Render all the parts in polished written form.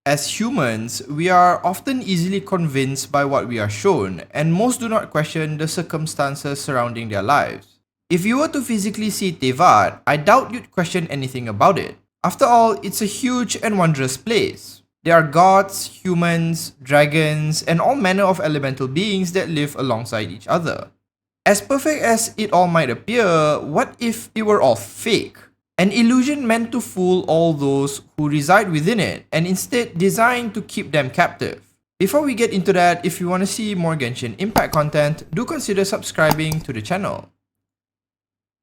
As humans, we are often easily convinced by what we are shown, and most do not question the circumstances surrounding their lives. If you were to physically see Teyvat, I doubt you'd question anything about it. After all, it's a huge and wondrous place. There are gods, humans, dragons, and all manner of elemental beings that live alongside each other. As perfect as it all might appear, what if it were all fake? An illusion meant to fool all those who reside within it and instead designed to keep them captive. Before we get into that, if you want to see more Genshin Impact content, do consider subscribing to the channel.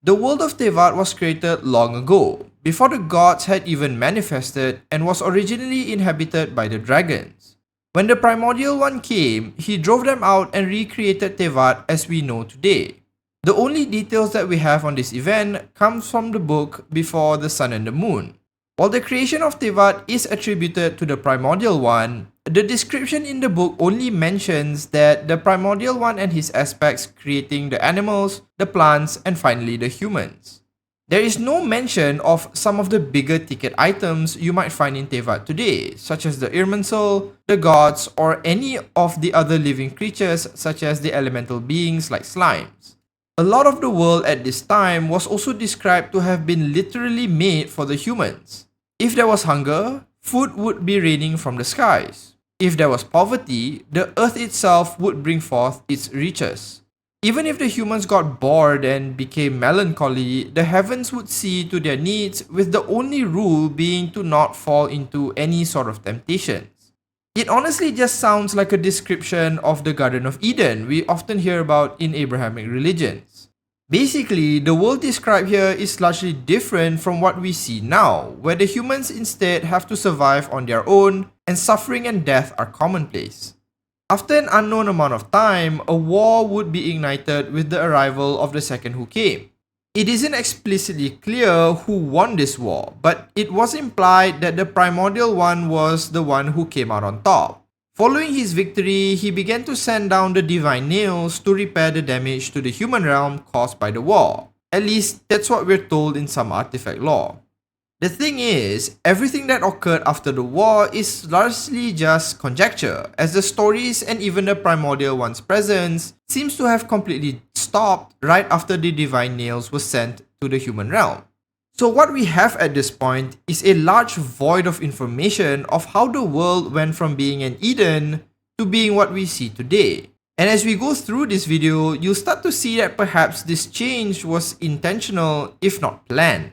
The world of Teyvat was created long ago, before the gods had even manifested, and was originally inhabited by the dragons. When the Primordial One came, he drove them out and recreated Teyvat as we know today. The only details that we have on this event comes from the book Before the Sun and the Moon. While the creation of Teyvat is attributed to the Primordial One, the description in the book only mentions that the Primordial One and his aspects creating the animals, the plants, and finally the humans. There is no mention of some of the bigger ticket items you might find in Teyvat today, such as the Irminsul, the gods, or any of the other living creatures such as the elemental beings like slimes. A lot of the world at this time was also described to have been literally made for the humans. If there was hunger, food would be raining from the skies. If there was poverty, the earth itself would bring forth its riches. Even if the humans got bored and became melancholy, the heavens would see to their needs, with the only rule being to not fall into any sort of temptations. It honestly just sounds like a description of the Garden of Eden we often hear about in Abrahamic religions. Basically, the world described here is largely different from what we see now, where the humans instead have to survive on their own, and suffering and death are commonplace. After an unknown amount of time, a war would be ignited with the arrival of the second who came. It isn't explicitly clear who won this war, but it was implied that the Primordial One was the one who came out on top. Following his victory, he began to send down the divine nails to repair the damage to the human realm caused by the war. At least, that's what we're told in some artifact lore. The thing is, everything that occurred after the war is largely just conjecture, as the stories and even the Primordial One's presence seems to have completely stopped right after the divine nails were sent to the human realm. So what we have at this point is a large void of information of how the world went from being an Eden to being what we see today. And as we go through this video, you'll start to see that perhaps this change was intentional if not planned.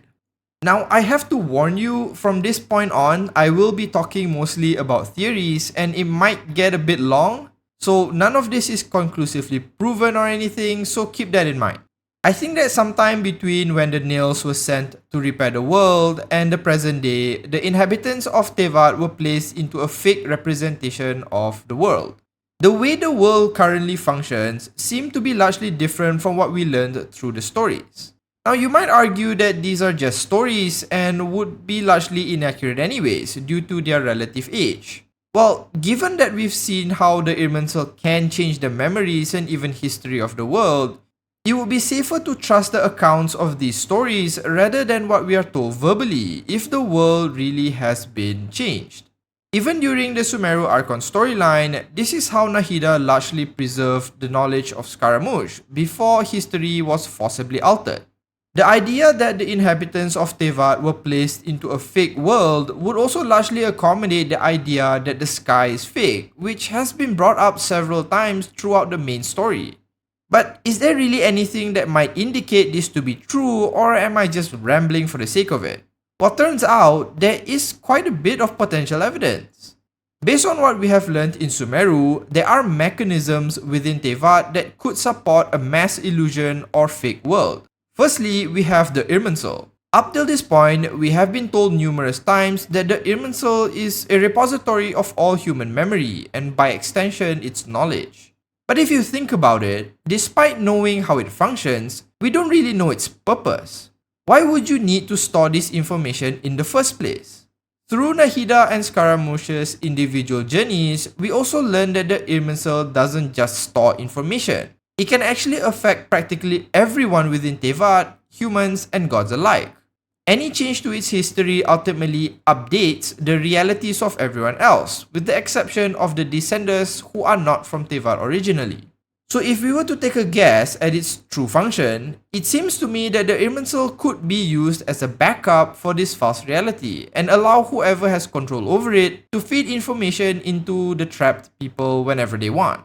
Now, I have to warn you, from this point on, I will be talking mostly about theories and it might get a bit long, so none of this is conclusively proven or anything, so keep that in mind. I think that sometime between when the nails were sent to repair the world and the present day, the inhabitants of Teyvat were placed into a fake representation of the world. The way the world currently functions seemed to be largely different from what we learned through the stories. Now, you might argue that these are just stories and would be largely inaccurate anyways due to their relative age. Well, given that we've seen how the Irminsul can change the memories and even history of the world, it would be safer to trust the accounts of these stories rather than what we are told verbally if the world really has been changed. Even during the Sumeru Archon storyline, this is how Nahida largely preserved the knowledge of Scaramouche before history was forcibly altered. The idea that the inhabitants of Teyvat were placed into a fake world would also largely accommodate the idea that the sky is fake, which has been brought up several times throughout the main story. But is there really anything that might indicate this to be true, or am I just rambling for the sake of it? Well, turns out there is quite a bit of potential evidence. Based on what we have learned in Sumeru, there are mechanisms within Teyvat that could support a mass illusion or fake world. Firstly, we have the Irminsul. Up till this point, we have been told numerous times that the Irminsul is a repository of all human memory and by extension its knowledge. But if you think about it, despite knowing how it functions, we don't really know its purpose. Why would you need to store this information in the first place? Through Nahida and Scaramouche's individual journeys, we also learn that the Irminsul doesn't just store information. It can actually affect practically everyone within Teyvat, humans and gods alike. Any change to its history ultimately updates the realities of everyone else, with the exception of the descendants who are not from Teyvat originally. So if we were to take a guess at its true function, it seems to me that the Irminsul could be used as a backup for this false reality and allow whoever has control over it to feed information into the trapped people whenever they want.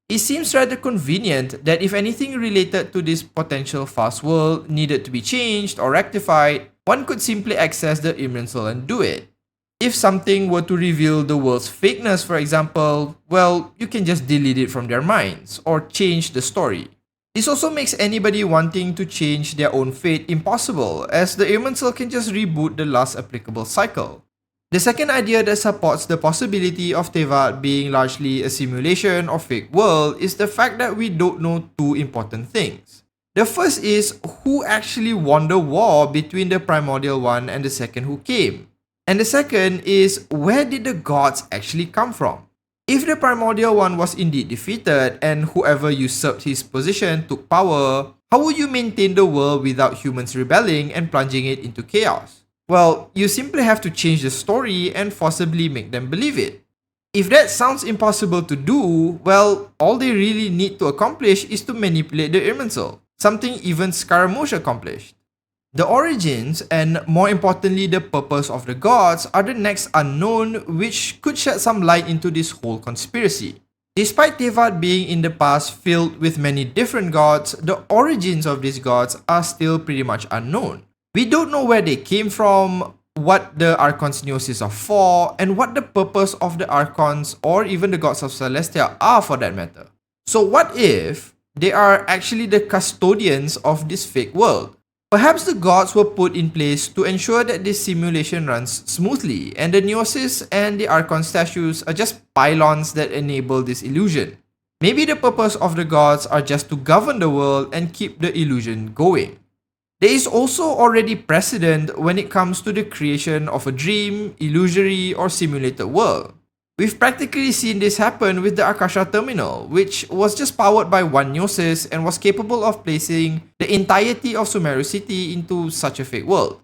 It seems rather convenient that if anything related to this potential false world needed to be changed or rectified, one could simply access the Irminsul and do it. If something were to reveal the world's fakeness, for example, well, you can just delete it from their minds or change the story. This also makes anybody wanting to change their own fate impossible, as the Irminsul can just reboot the last applicable cycle. The second idea that supports the possibility of Teyvat being largely a simulation or fake world is the fact that we don't know two important things. The first is who actually won the war between the primordial one and the second who came. And the second is, where did the gods actually come from? If the primordial one was indeed defeated and whoever usurped his position took power, how would you maintain the world without humans rebelling and plunging it into chaos? Well, you simply have to change the story and forcibly make them believe it. If that sounds impossible to do, well, all they really need to accomplish is to manipulate the Irminsul, something even Scaramouche accomplished. The origins, and more importantly the purpose of the gods, are the next unknown, which could shed some light into this whole conspiracy. Despite Teyvat being in the past filled with many different gods, the origins of these gods are still pretty much unknown. We don't know where they came from, what the Archons Gnosis are for, and what the purpose of the Archons or even the gods of Celestia are for that matter. So what if they are actually the custodians of this fake world? Perhaps the gods were put in place to ensure that this simulation runs smoothly, and the Gnosis and the Archon statues are just pylons that enable this illusion. Maybe the purpose of the gods are just to govern the world and keep the illusion going. There is also already precedent when it comes to the creation of a dream, illusory, or simulated world. We've practically seen this happen with the Akasha terminal, which was just powered by one Gnosis and was capable of placing the entirety of Sumeru City into such a fake world.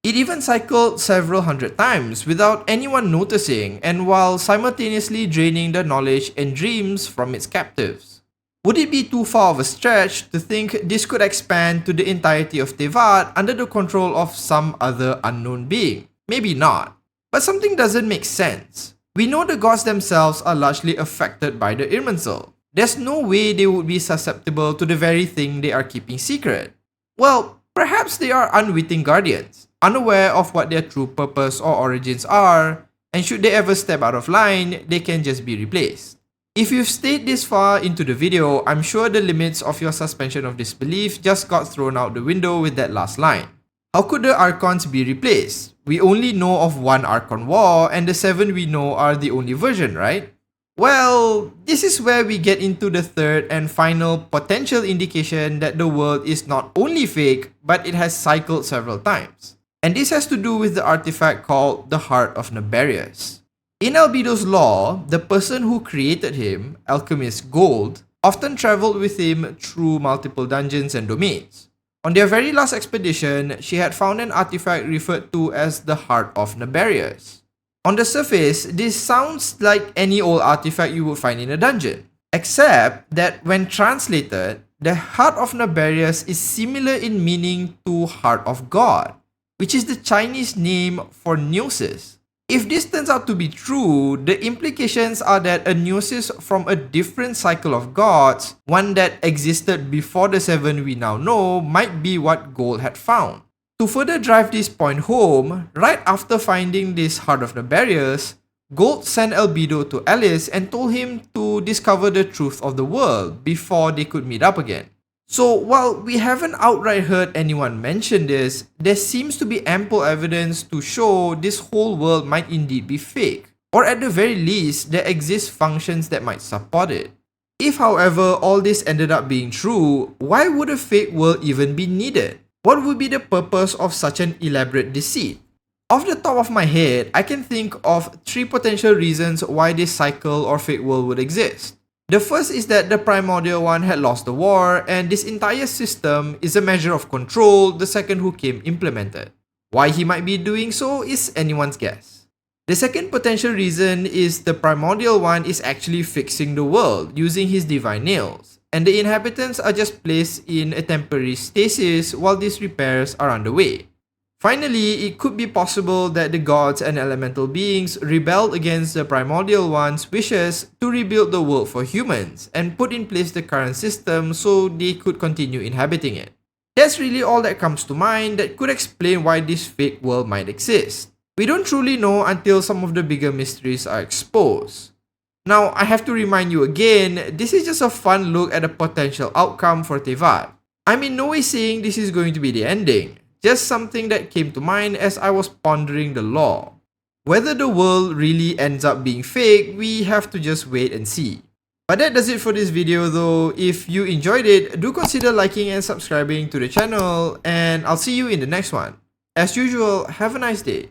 It even cycled several hundred times without anyone noticing, and while simultaneously draining the knowledge and dreams from its captives. Would it be too far of a stretch to think this could expand to the entirety of Teyvat under the control of some other unknown being? Maybe not. But something doesn't make sense. We know the gods themselves are largely affected by the Irminsul. There's no way they would be susceptible to the very thing they are keeping secret. Well, perhaps they are unwitting guardians, unaware of what their true purpose or origins are, and should they ever step out of line, they can just be replaced. If you've stayed this far into the video, I'm sure the limits of your suspension of disbelief just got thrown out the window with that last line. How could the Archons be replaced? We only know of one Archon war, and the 7 we know are the only version, right? Well, this is where we get into the third and final potential indication that the world is not only fake, but it has cycled several times. And this has to do with the artifact called the Heart of Naberius. In Albedo's lore, the person who created him, Alchemist Gold, often traveled with him through multiple dungeons and domains. On their very last expedition, she had found an artifact referred to as the Heart of Naberius. On the surface, this sounds like any old artifact you would find in a dungeon, except that when translated, the Heart of Naberius is similar in meaning to Heart of God, which is the Chinese name for Gnosis. If this turns out to be true, the implications are that a Gnosis from a different cycle of gods, one that existed before the 7 we now know, might be what Gold had found. To further drive this point home, right after finding this Heart of Naberius, Gold sent Albedo to Alice and told him to discover the truth of the world before they could meet up again. So while we haven't outright heard anyone mention this, there seems to be ample evidence to show this whole world might indeed be fake, or at the very least, there exist functions that might support it. If, however, all this ended up being true, why would a fake world even be needed? What would be the purpose of such an elaborate deceit? Off the top of my head, I can think of 3 potential reasons why this cycle or fake world would exist. The first is that the primordial one had lost the war, and this entire system is a measure of control the second who came implemented. Why he might be doing so is anyone's guess. The second potential reason is the primordial one is actually fixing the world using his divine nails, and the inhabitants are just placed in a temporary stasis while these repairs are underway. Finally, it could be possible that the gods and elemental beings rebelled against the primordial one's wishes to rebuild the world for humans and put in place the current system so they could continue inhabiting it. That's really all that comes to mind that could explain why this fake world might exist. We don't truly know until some of the bigger mysteries are exposed. Now, I have to remind you again, this is just a fun look at a potential outcome for Teyvat. I'm in no way saying this is going to be the ending. Just something that came to mind as I was pondering the lore. Whether the world really ends up being fake, we have to just wait and see. But that does it for this video though. If you enjoyed it, do consider liking and subscribing to the channel, and I'll see you in the next one. As usual, have a nice day.